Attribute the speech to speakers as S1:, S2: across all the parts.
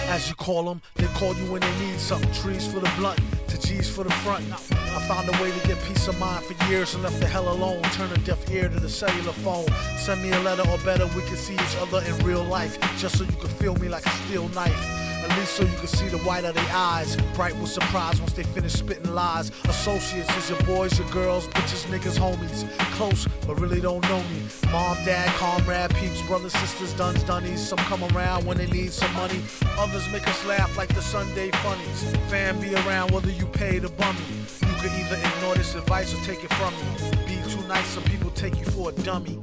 S1: As you call them, they call you when they need something. Trees for the blunt, to G's for the front. I found a way to get peace of mind for years and left the hell alone. Turn a deaf ear to the cellular phone. Send me a letter or better, we can see each other in real life. Just so you can feel me like a steel knife. At least so you can see the white of their eyes. Bright with surprise once they finish spitting lies. Associates is your boys, your girls, bitches, niggas, homies. Close, but really don't know me. Mom, dad, comrade, peeps, brothers, sisters, duns, dunnies. Some come around when they need some money. Others make us laugh like the Sunday funnies. Fam be around whether you pay the bummy. You can either ignore this advice or take it from me. Be too nice, some people take you for a dummy.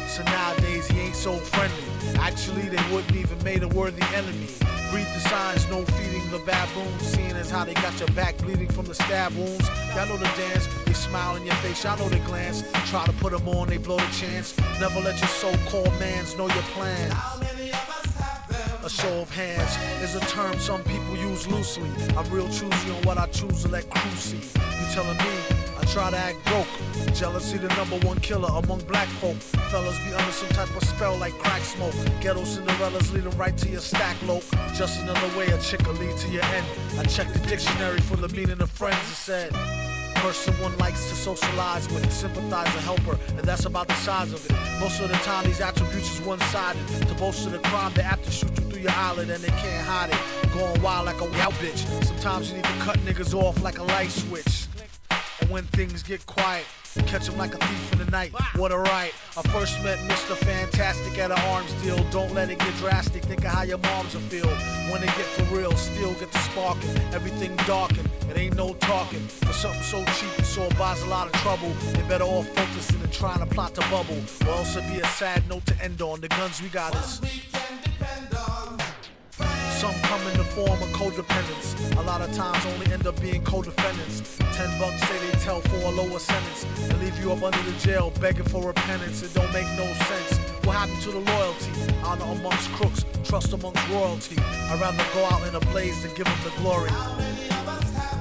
S1: So nowadays he ain't so friendly. Actually they wouldn't even made a worthy enemy. Read the signs, no feeding the baboons. Seeing as how they got your back bleeding from the stab wounds. Y'all know the dance, they smile in your face, y'all know the glance. Try to put them on, they blow the chance. Never let your so-called mans know your plans. How many of us have them? A show of hands is a term some people use loosely. I'm real choosy on what I choose to let crew see. You telling me I try to act broke. Jealousy the #1 killer among black folk. Fellas be under some type of spell like crack smoke. Ghetto Cinderellas lead them right to your stack lope. Just another way a chick will lead to your end. I checked the dictionary for the meaning of friends. It said person one likes to socialize with, sympathize or helper, and that's about the size of it. Most of the time these attributes is one-sided. To boast of the crime, they apt to shoot you through your eyelid and they can't hide it. Going wild like a wild bitch. Sometimes you need to cut niggas off like a light switch. And when things get quiet, catch him like a thief in the night. What a right. I first met Mr. Fantastic at an arms deal. Don't let it get drastic. Think of how your moms will feel when they get for real. Still get the sparking. Everything darkened. It ain't no talking. For something so cheap and so it buys a lot of trouble. They better off focusing and trying to plot the bubble. Or else it'd be a sad note to end on. The guns we got is some come in the form of codependence. A lot of times only end up being co-defendants. $10 say they tell for a lower sentence and leave you up under the jail begging for repentance. It don't make no sense. What happened to the loyalty? Honor amongst crooks, trust amongst royalty. I'd rather go out in a blaze than give them the glory.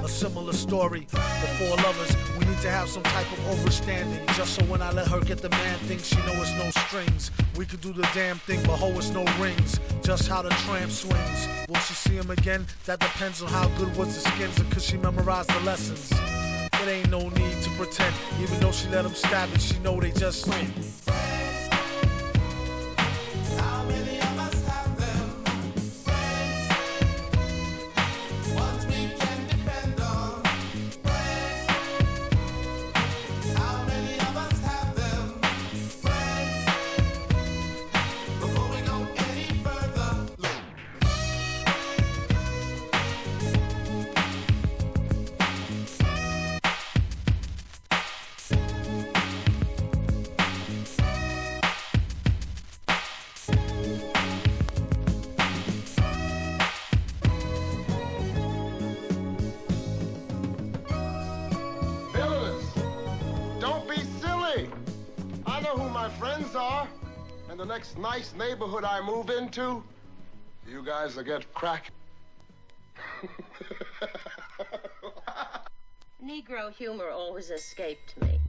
S1: A similar story. The four lovers, we need to have some type of overstanding. Just so when I let her get the man thing, she know it's no strings. We could do the damn thing, but ho, it's no rings. Just how the tramp swings. Will she see him again? That depends on how good was the skins and could she memorize the lessons. It ain't no need to pretend. Even though she let him stab it, she know they just win.
S2: Friends are, and the next nice neighborhood I move into, you guys will get crack.
S3: Negro humor always escaped me.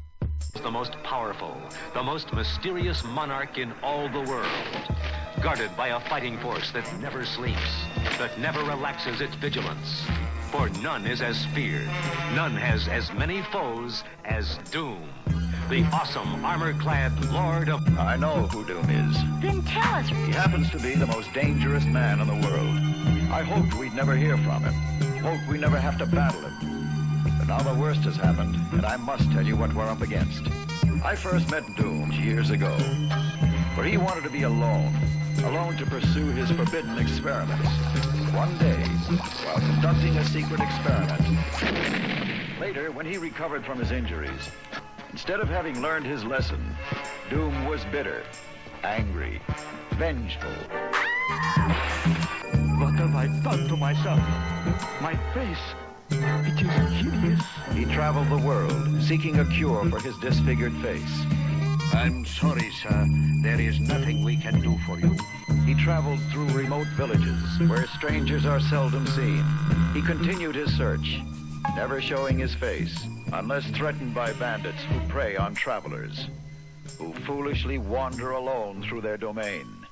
S4: The most powerful, the most mysterious monarch in all the world, guarded by a fighting force that never sleeps, that never relaxes its vigilance. For none is as feared, none has as many foes as Doom. The awesome, armor-clad Lord of...
S5: I know who Doom is.
S3: Then tell us.
S5: He happens to be the most dangerous man in the world. I hoped we'd never hear from him. Hoped we never have to battle him. But now the worst has happened, and I must tell you what we're up against. I first met Doom years ago, where he wanted to be alone to pursue his forbidden experiments. One day, while conducting a secret experiment, later, when he recovered from his injuries, instead of having learned his lesson, Doom was bitter, angry, vengeful.
S6: What have I done to myself? My face, it is hideous.
S5: He traveled the world, seeking a cure for his disfigured face.
S6: I'm sorry, sir. There is nothing we can do for you.
S5: He traveled through remote villages, where strangers are seldom seen. He continued his search, never showing his face, unless threatened by bandits who prey on travelers, who foolishly wander alone through their domain.